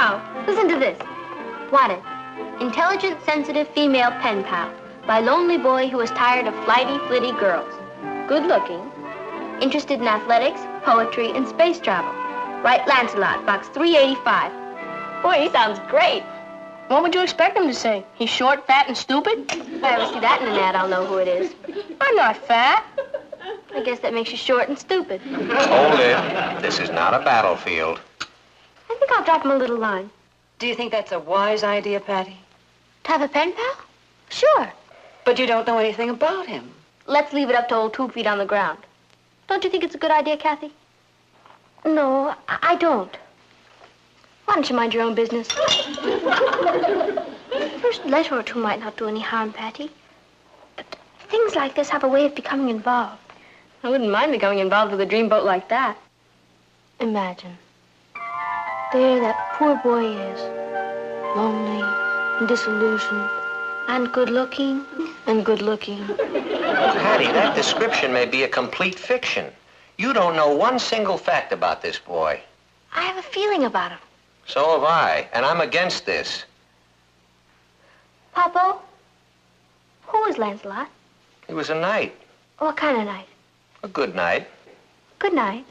Now, listen to this. Wanted. Intelligent, sensitive female pen pal by lonely boy who is tired of flighty, flitty girls. Good looking. Interested in athletics, poetry, and space travel. Write Lancelot, box 385. Boy, he sounds great. What would you expect him to say? He's short, fat, and stupid? If I ever see that in an ad, I'll know who it is. I'm not fat. I guess that makes you short and stupid. Hold it. This is not a battlefield. I think I'll drop him a little line. Do you think that's a wise idea, Patty? To have a pen pal? Sure. But you don't know anything about him. Let's leave it up to old 2 feet on the ground. Don't you think it's a good idea, Kathy? No, I don't. Why don't you mind your own business? First letter or two might not do any harm, Patty. But things like this have a way of becoming involved. I wouldn't mind becoming involved with a dreamboat like that. Imagine. There that poor boy is. Lonely and disillusioned. And good-looking. And good-looking. Patty, that description may be a complete fiction. You don't know one single fact about this boy. I have a feeling about him. So have I, and I'm against this. Papa, who was Lancelot? He was a knight. What kind of night? A good knight. Good night.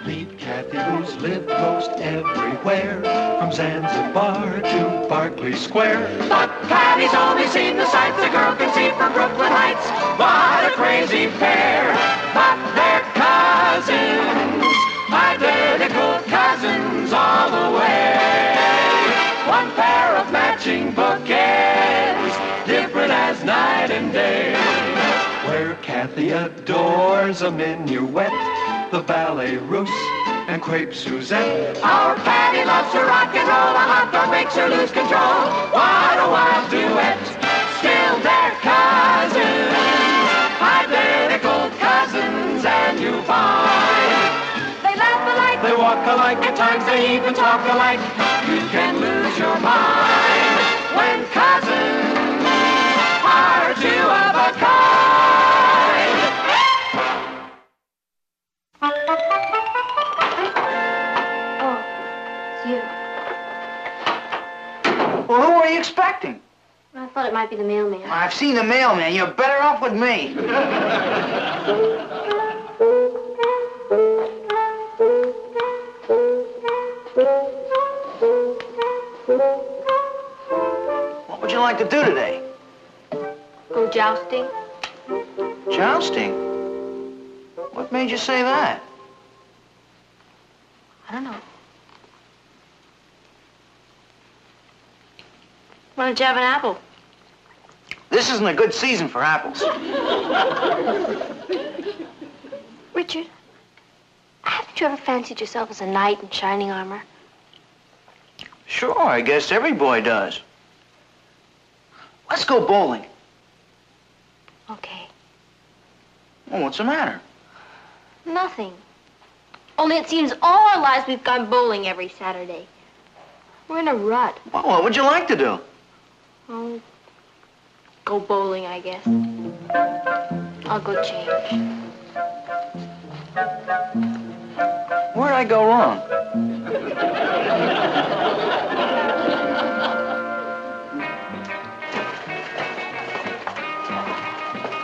Meet Kathy, who's lived most everywhere, from Zanzibar to Berkeley Square. But Patty's only seen the sights a girl can see from Brooklyn Heights. What a crazy pair, but they're cousins, identical cousins all the way. One pair of matching bookends, different as night and day. Where Kathy adores a minuet, the ballet russe, and crepe Suzette. Our Patty loves to rock and roll, a hot dog makes her lose control. What a wild duet, still they're cousins, identical cousins, and you find they laugh alike, They walk alike, at times they even talk alike. You can lose your mind when cousins are two of a kind. Oh, it's you. Well, who are you expecting? I thought it might be the mailman. I've seen the mailman. You're better off with me. What would you like to do today? Go jousting? Jousting? What made you say that? I don't know. Why don't you have an apple? This isn't a good season for apples. Richard, haven't you ever fancied yourself as a knight in shining armor? Sure, I guess every boy does. Let's go bowling. Okay. Well, what's the matter? Nothing. Only it seems all our lives we've gone bowling every Saturday. We're in a rut. Well, what would you like to do? Oh, go bowling, I guess. I'll go change. Where'd I go wrong?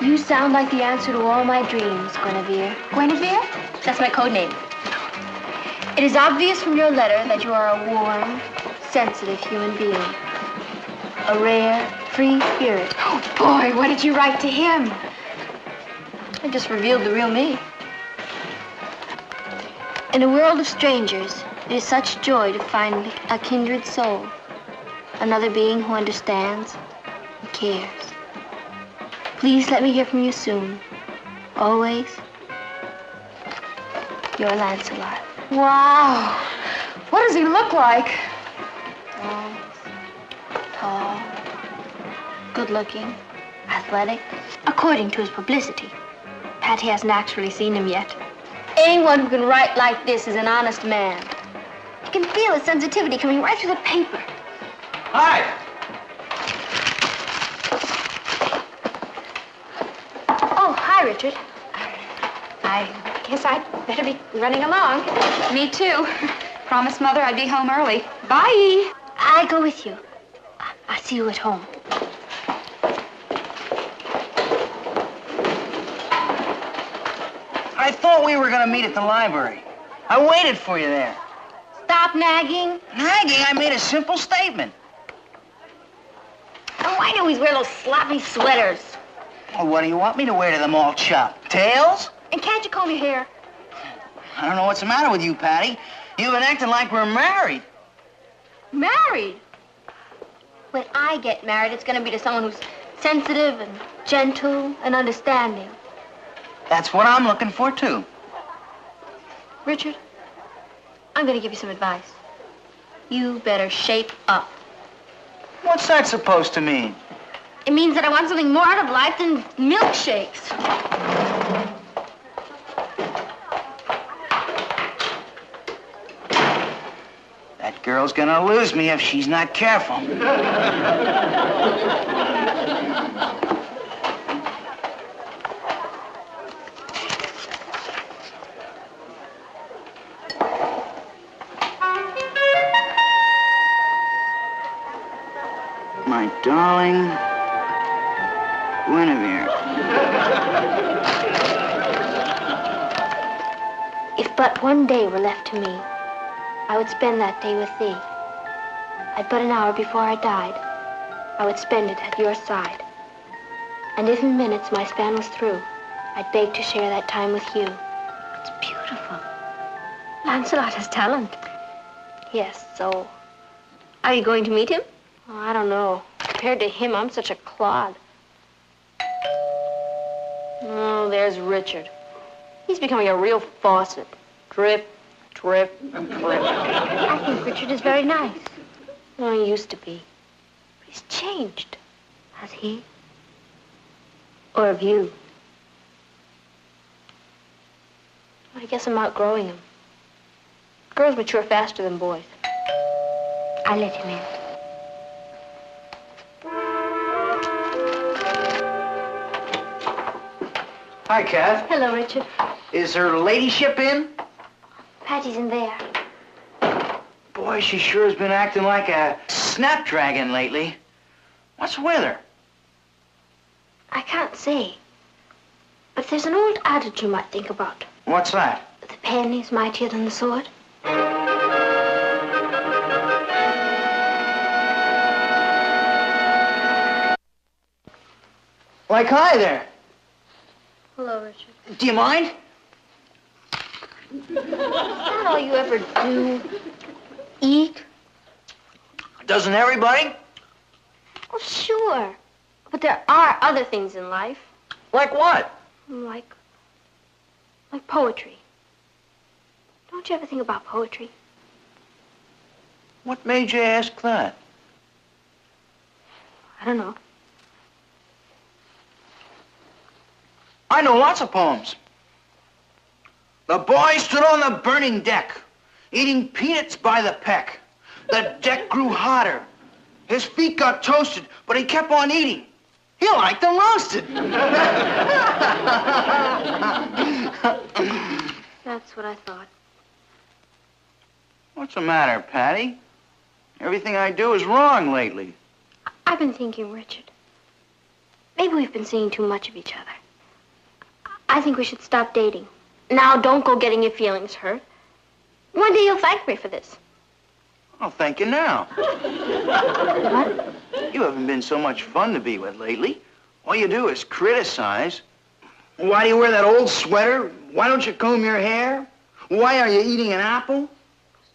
You sound like the answer to all my dreams, Guinevere. Guinevere? That's my code name. It is obvious from your letter that you are a warm, sensitive human being. A rare, free spirit. Oh, boy, what did you write to him? I just revealed the real me. In a world of strangers, it is such joy to find a kindred soul. Another being who understands and cares. Please let me hear from you soon. Always, your Lancelot. Wow. What does he look like? Long, tall, good-looking, athletic, according to his publicity. Patty hasn't actually seen him yet. Anyone who can write like this is an honest man. You can feel his sensitivity coming right through the paper. Hi. Oh, hi, Richard. I Guess I'd better be running along. Me too. Promised Mother I'd be home early. Bye. I go with you. I'll see you at home. I thought we were going to meet at the library. I waited for you there. Stop nagging. Nagging? I made a simple statement. Oh, why do we wear those sloppy sweaters? Well, what do you want me to wear to the mall chop? Tails? And can't you comb your hair? I don't know what's the matter with you, Patty. You've been acting like we're married. Married? When I get married, it's going to be to someone who's sensitive and gentle and understanding. That's what I'm looking for, too. Richard, I'm going to give you some advice. You better shape up. What's that supposed to mean? It means that I want something more out of life than milkshakes. That girl's gonna lose me if she's not careful. My darling Guinevere. If but one day were left to me, I would spend that day with thee. At but an hour before I died, I would spend it at your side. And if in minutes my span was through, I'd beg to share that time with you. It's beautiful. Lancelot has talent. Yes, so are you going to meet him? Oh, I don't know. Compared to him, I'm such a clod. Oh, there's Richard. He's becoming a real faucet. Drip, drip, drip. I think Richard is very nice. Well, he used to be. But he's changed. Has he? Or have you? I guess I'm outgrowing him. Girls mature faster than boys. I let him in. Hi, Kath. Hello, Richard. Is her ladyship in? Patty's in there. Boy, she sure has been acting like a snapdragon lately. What's with her? I can't say. But there's an old adage you might think about. What's that? The pen is mightier than the sword. Like, hi there. Hello, Richard. Do you mind? Is that all you ever do? Eat? Doesn't everybody? Well, sure. But there are other things in life. Like what? Like poetry. Don't you ever think about poetry? What made you ask that? I don't know. I know lots of poems. The boy stood on the burning deck, eating peanuts by the peck. The deck grew hotter. His feet got toasted, but he kept on eating. He liked them roasted. That's what I thought. What's the matter, Patty? Everything I do is wrong lately. I've been thinking, Richard. Maybe we've been seeing too much of each other. I think we should stop dating. Now, don't go getting your feelings hurt. One day you'll thank me for this. I'll thank you now. What? You haven't been so much fun to be with lately. All you do is criticize. Why do you wear that old sweater? Why don't you comb your hair? Why are you eating an apple?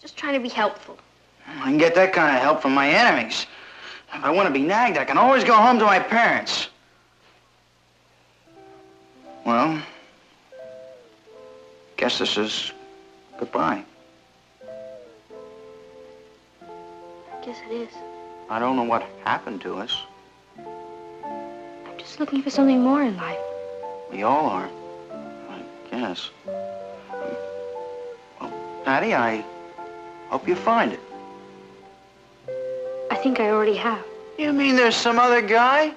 Just trying to be helpful. I can get that kind of help from my enemies. If I want to be nagged, I can always go home to my parents. Well, guess this is goodbye. I guess it is. I don't know what happened to us. I'm just looking for something more in life. We all are, I guess. Well, Patty, I hope you find it. I think I already have. You mean there's some other guy?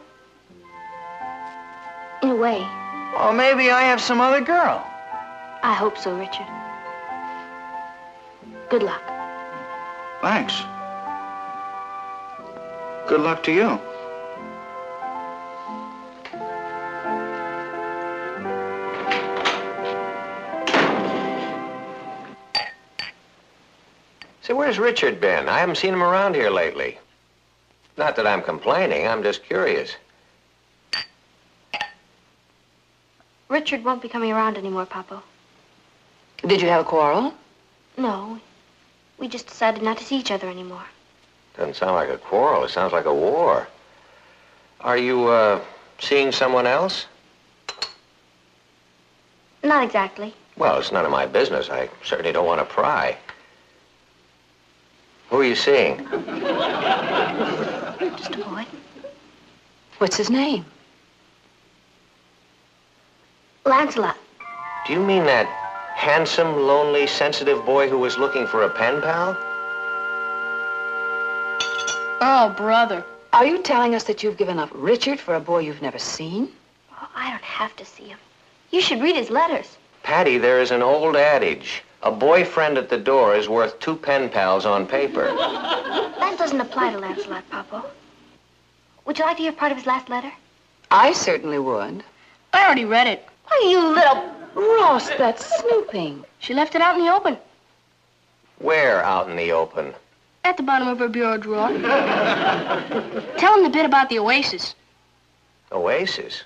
In a way. Or maybe I have some other girl. I hope so, Richard. Good luck. Thanks. Good luck to you. Say, where's Richard been? I haven't seen him around here lately. Not that I'm complaining, I'm just curious. Richard won't be coming around anymore, Papa. Did you have a quarrel? No. We just decided not to see each other anymore. Doesn't sound like a quarrel, it sounds like a war. Are you, seeing someone else? Not exactly. Well, it's none of my business. I certainly don't want to pry. Who are you seeing? Just a boy. What's his name? Lancelot. Do you mean that handsome, lonely, sensitive boy who was looking for a pen pal? Oh, brother. Are you telling us that you've given up Richard for a boy you've never seen? Oh, I don't have to see him. You should read his letters. Patty, there is an old adage. A boyfriend at the door is worth 2 pen pals on paper. That doesn't apply to Lancelot, Papa. Would you like to hear part of his last letter? I certainly would. I already read it. Oh, you little... Ross, that's snooping. She left it out in the open. Where out in the open? At the bottom of her bureau drawer. Tell him the bit about the oasis. Oasis?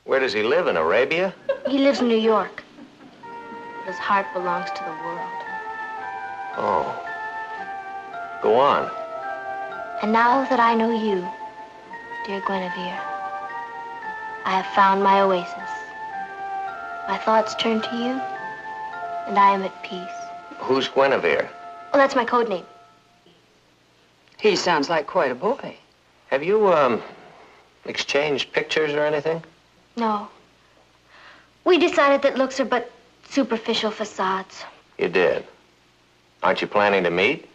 Where does he live, in Arabia? He lives in New York. But his heart belongs to the world. Oh. Go on. And now that I know you, dear Guinevere, I have found my oasis. My thoughts turn to you, and I am at peace. Who's Guinevere? Well, that's my code name. He sounds like quite a boy. Have you, exchanged pictures or anything? No. We decided that looks are but superficial facades. You did. Aren't you planning to meet?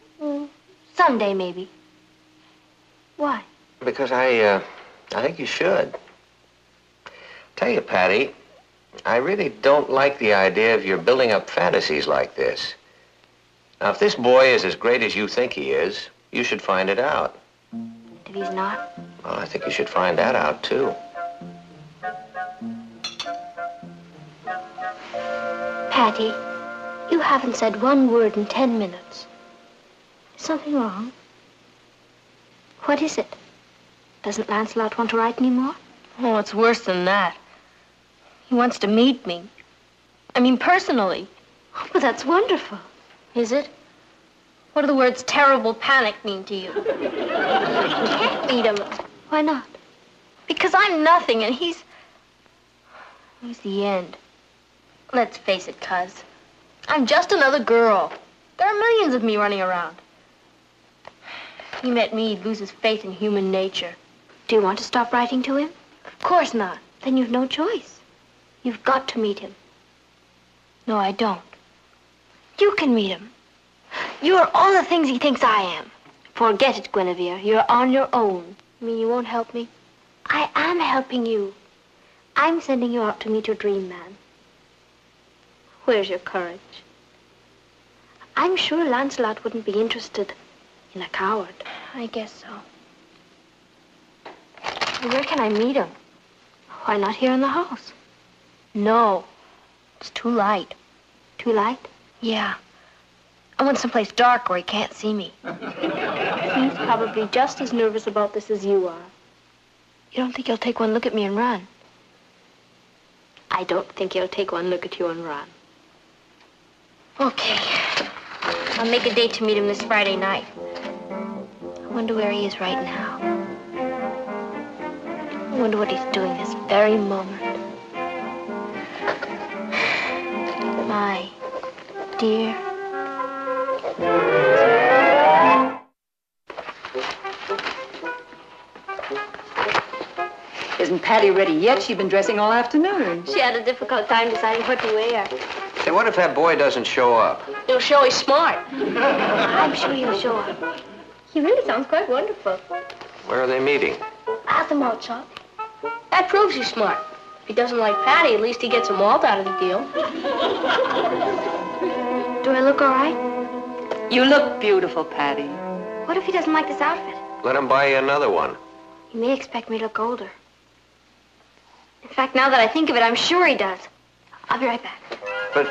Someday, maybe. Why? Because I think you should. Tell you, Patty, I really don't like the idea of your building up fantasies like this. Now, if this boy is as great as you think he is, you should find it out. If he's not? Well, I think you should find that out, too. Patty, you haven't said one word in 10 minutes. Is something wrong? What is it? Doesn't Lancelot want to write anymore? Oh, it's worse than that. He wants to meet me. I mean, personally. Oh, but that's wonderful. Is it? What do the words terrible panic mean to you? I can't meet him. Why not? Because I'm nothing and he's the end. Let's face it, Cuz. I'm just another girl. There are millions of me running around. If he met me, he'd lose his faith in human nature. Do you want to stop writing to him? Of course not. Then you've no choice. You've got to meet him. No, I don't. You can meet him. You're all the things he thinks I am. Forget it, Guinevere. You're on your own. You mean you won't help me? I am helping you. I'm sending you out to meet your dream man. Where's your courage? I'm sure Lancelot wouldn't be interested in a coward. I guess so. Where can I meet him? Why not here in the house? No. It's too light. Too light? Yeah. I want someplace dark where he can't see me. He's probably just as nervous about this as you are. You don't think he'll take one look at me and run? I don't think he'll take one look at you and run. Okay. I'll make a date to meet him this Friday night. I wonder where he is right now. I wonder what he's doing this very moment. My dear. Isn't Patty ready yet? She's been dressing all afternoon. She had a difficult time deciding what to wear. Say, what if that boy doesn't show up? He'll show he's smart. I'm sure he'll show up. He really sounds quite wonderful. Where are they meeting? At the malt shop. That proves he's smart. he doesn't like Patty, at least he gets a malt out of the deal. Do I look all right? You look beautiful, Patty. What if he doesn't like this outfit? Let him buy you another one. He may expect me to look older. In fact, now that I think of it, I'm sure he does. I'll be right back. But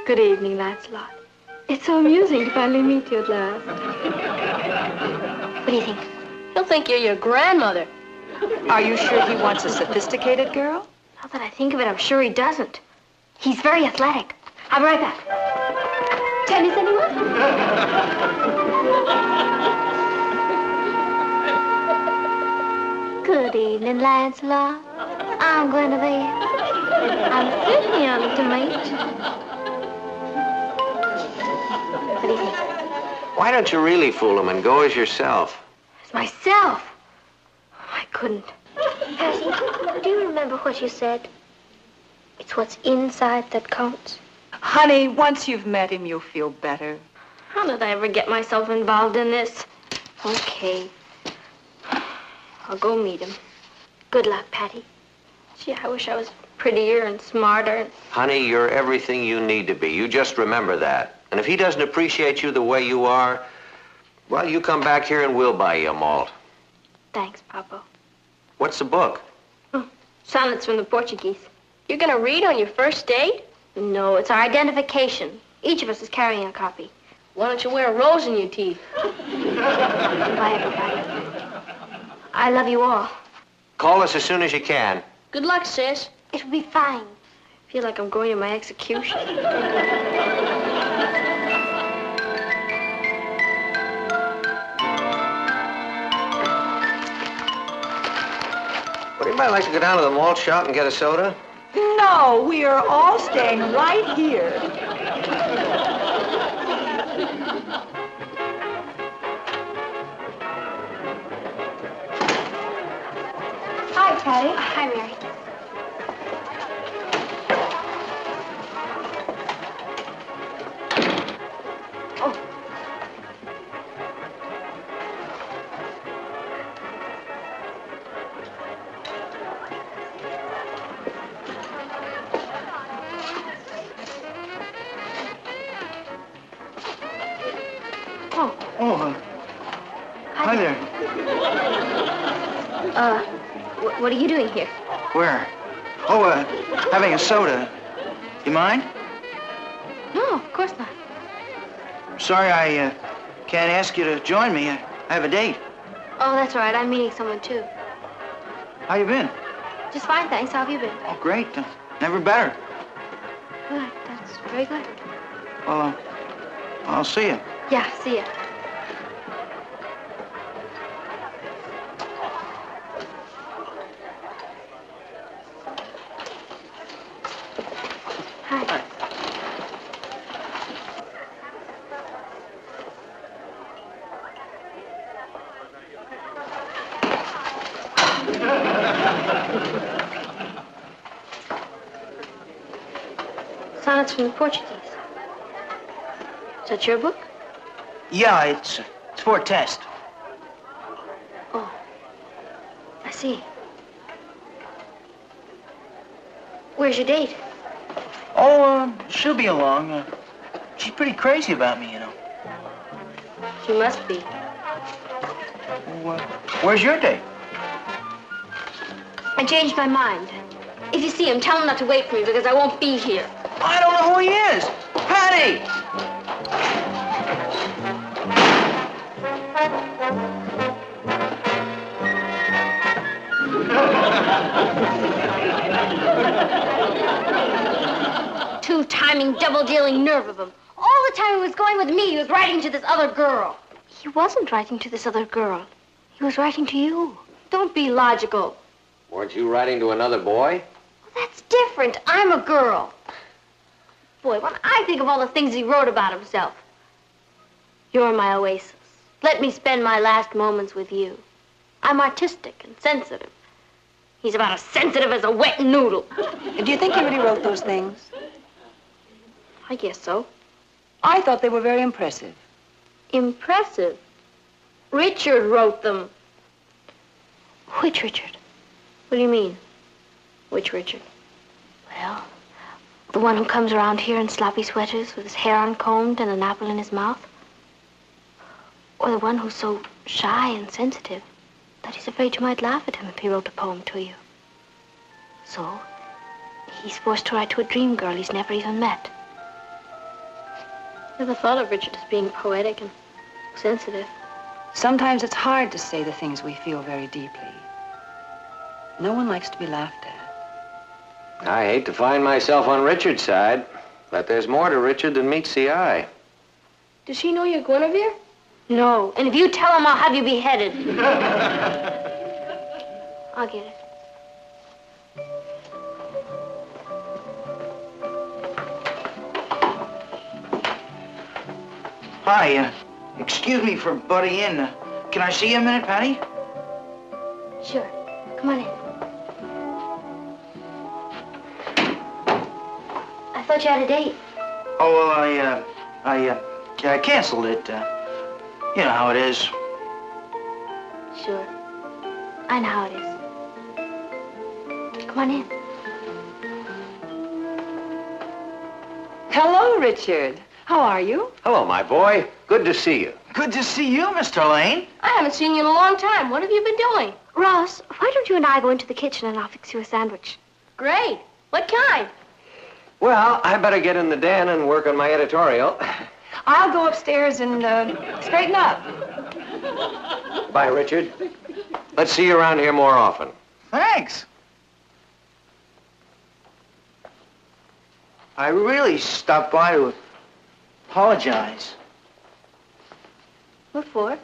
Good evening, Lancelot. It's so amusing to finally meet you at last. What do you think? He'll think you're your grandmother. Are you sure he wants a sophisticated girl? Now that I think of it, I'm sure he doesn't. He's very athletic. I'll be right back. Tennis, anyone? Good evening, Lancelot. I'm Guinevere. I'm certainly honored to meet you. What do you think? why don't you really fool him and go as yourself? As myself? I couldn't. Percy, do you remember what you said? It's what's inside that counts. Honey, once you've met him, you'll feel better. How did I ever get myself involved in this? Okay. I'll go meet him. Good luck, Patty. Gee, I wish I was prettier and smarter. Honey, you're everything you need to be. You just remember that. And if he doesn't appreciate you the way you are, well, you come back here and we'll buy you a malt. Thanks, Papa. What's the book? Sonnets from the Portuguese. You're gonna read on your first date? No, it's our identification. Each of us is carrying a copy. Why don't you wear a rose in your teeth? Bye, everybody. I love you all. Call us as soon as you can. Good luck, sis. It'll be fine. I feel like I'm going to my execution. Would anybody like to go down to the malt shop and get a soda? No, we are all staying right here. Hi, Patty. Hi, Mary. Hi there. What are you doing here? Where? Oh, having a soda. You mind? No, of course not. Sorry, I can't ask you to join me. I have a date. Oh, that's all right. I'm meeting someone, too. How you been? Just fine, thanks. How have you been? Oh, great. Never better. Good. That's very good. Well, I'll see you. Yeah, see ya. Hi. Sonnets from the Portuguese. Is that your book? Yeah, it's for a test. Oh, I see. Where's your date? Oh, she'll be along. She's pretty crazy about me, you know. She must be. Well, where's your date? I changed my mind. If you see him, tell him not to wait for me because I won't be here. I don't know who he is. Patty! Two-timing, double-dealing nerve of him. All the time he was going with me, he was writing to this other girl. He wasn't writing to this other girl. He was writing to you. Don't be logical. Weren't you writing to another boy? Well, that's different. I'm a girl. Boy, when I think of all the things he wrote about himself. You're my oasis. Let me spend my last moments with you. I'm artistic and sensitive. He's about as sensitive as a wet noodle. Do you think he really wrote those things? I guess so. I thought they were very impressive. Impressive? Richard wrote them. Which Richard? What do you mean? Which Richard? Well, the one who comes around here in sloppy sweaters with his hair uncombed and an apple in his mouth? Or the one who's so shy and sensitive that he's afraid you might laugh at him if he wrote a poem to you? So, he's forced to write to a dream girl he's never even met. Never thought of Richard as being poetic and sensitive. Sometimes it's hard to say the things we feel very deeply. No one likes to be laughed at. I hate to find myself on Richard's side, but there's more to Richard than meets the eye. Does he know you're Guinevere? No. And if you tell him, I'll have you beheaded. I'll get it. Hi, excuse me for butting in. Can I see you a minute, Patty? Sure. Come on in. I thought you had a date. Oh, well, I canceled it. You know how it is. Sure. I know how it is. Come on in. Hello, Richard. How are you? Hello, my boy. Good to see you. Good to see you, Mr. Lane. I haven't seen you in a long time. What have you been doing? Ross, why don't you and I go into the kitchen and I'll fix you a sandwich? Great. What kind? Well, I better get in the den and work on my editorial. I'll go upstairs and straighten up. Bye, Richard. Let's see you around here more often. Thanks. I really stopped by to apologize. What for?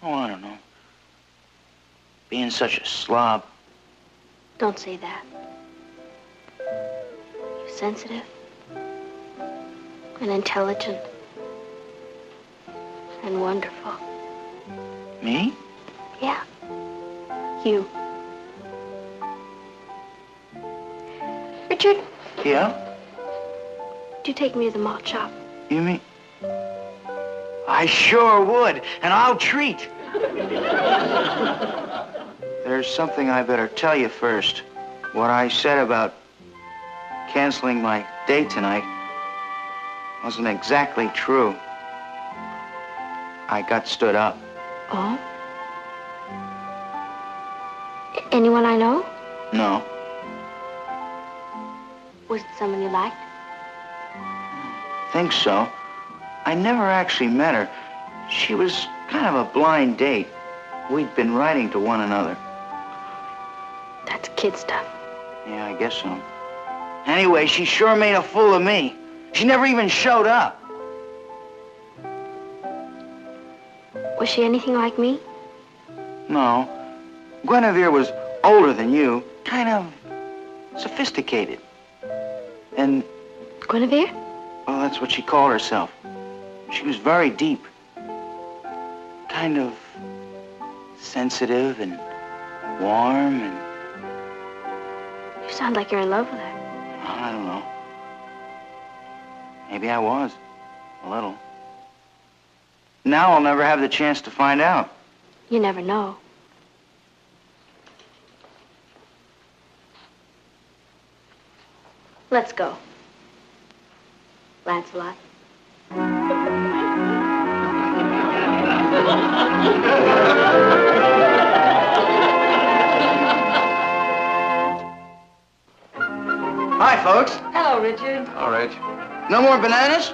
Oh, I don't know. Being such a slob. Don't say that. You're sensitive and intelligent and wonderful. Me? Yeah. You. Richard, Yeah? do you take me to the malt shop? You mean? I sure would, and I'll treat. There's something I better tell you first. What I said about canceling my date tonight wasn't exactly true. I got stood up. Oh? Anyone I know? No. Was it someone you liked? Think so. I never actually met her. She was kind of a blind date. We'd been writing to one another. That's kid stuff. Yeah, I guess so. Anyway, she sure made a fool of me. She never even showed up. Was she anything like me? No. Guinevere was older than you, kind of sophisticated. And, Guinevere? well, that's what she called herself. She was very deep. Kind of sensitive and warm and... You sound like you're in love with her. I don't know. Maybe I was. A little. Now I'll never have the chance to find out. You never know. Let's go. Lancelot. Hi, folks. Hello, Richard. All right. No more bananas?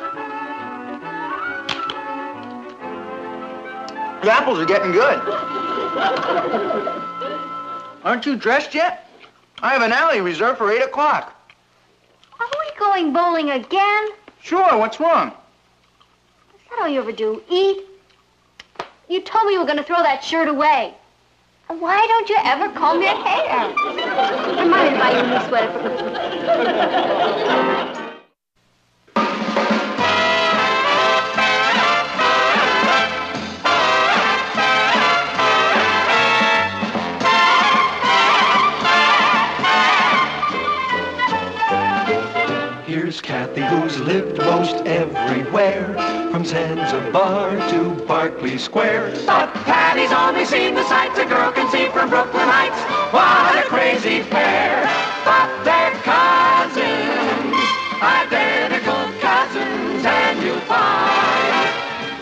The apples are getting good. Aren't you dressed yet? I have an alley reserved for 8 o'clock. Are we going bowling again? Sure, what's wrong? Is that all you ever do? Eat? You told me you were going to throw that shirt away. And why don't you ever comb your hair? Remind me to buy you a new sweater for Christmas. Here's Kathy, who's lived most everywhere. from Zanzibar to Berkeley Square. But Patty's only seen the sights a girl can see from Brooklyn Heights. What a crazy pair, but they're cousins, identical cousins, and you'll find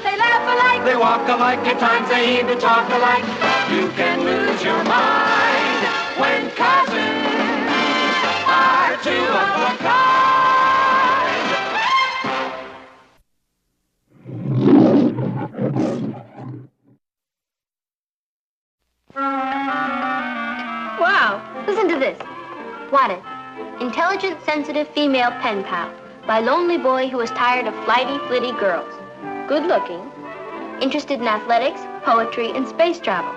they laugh alike, they walk alike, at times they even talk alike. You can lose your mind when cousins are two of a kind. Wow, listen to this. Wanted. Intelligent, sensitive female pen pal by lonely boy who is tired of flighty, flitty girls. Good looking. Interested in athletics, poetry, and space travel.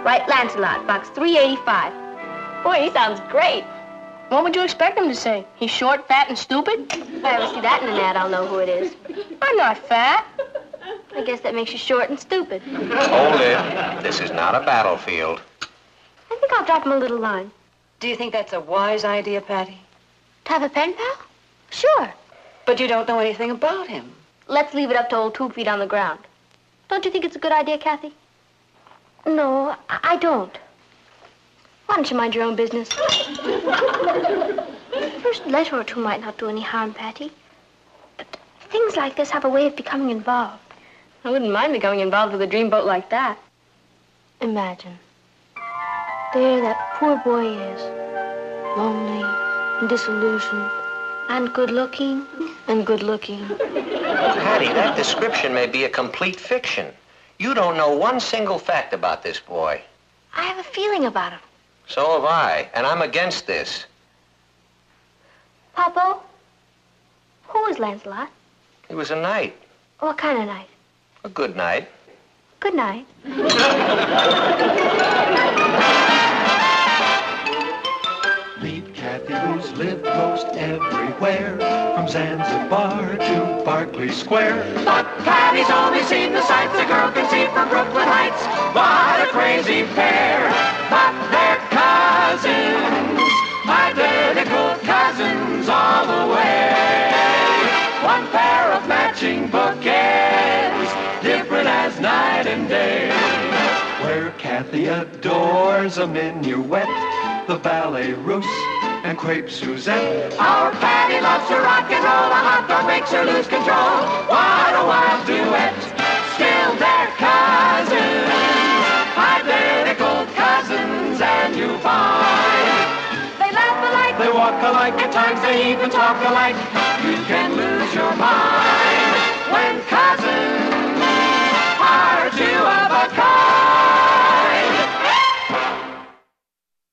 Write Lancelot, box 385. Boy, he sounds great. What would you expect him to say? He's short, fat, and stupid? If I ever see that in an ad, I'll know who it is. I'm not fat. I guess that makes you short and stupid. Hold it. This is not a battlefield. I think I'll drop him a little line. Do you think that's a wise idea, Patty? To have a pen pal? Sure. But you don't know anything about him. Let's leave it up to old 2 feet on the ground. Don't you think it's a good idea, Kathy? No, I don't. Why don't you mind your own business? First letter or two might not do any harm, Patty. But things like this have a way of becoming involved. I wouldn't mind becoming involved with a dreamboat like that. Imagine. There that poor boy is. Lonely and disillusioned. And good-looking. And good-looking. Patty, that description may be a complete fiction. You don't know one single fact about this boy. I have a feeling about him. So have I, and I'm against this. Papa, who was Lancelot? He was a knight. What kind of night? A good knight. Good night. Meet Kathy, who's lived most everywhere, from Zanzibar to Berkeley Square. But Patty's only seen the sights a girl can see from Brooklyn Heights. What a crazy pair, but they're cousins, identical cousins all the way. One pair of matching bookends, different as night and day. Where Kathy adores a minuet, the ballet russe, and crepe Suzette. Our Patty loves to rock and roll, a hot dog makes her lose control. What a wild duet, still they're cousins, identical cousins, and you find they laugh alike, they walk alike, at times they even talk alike. You can lose your mind when cousins are two of a kind.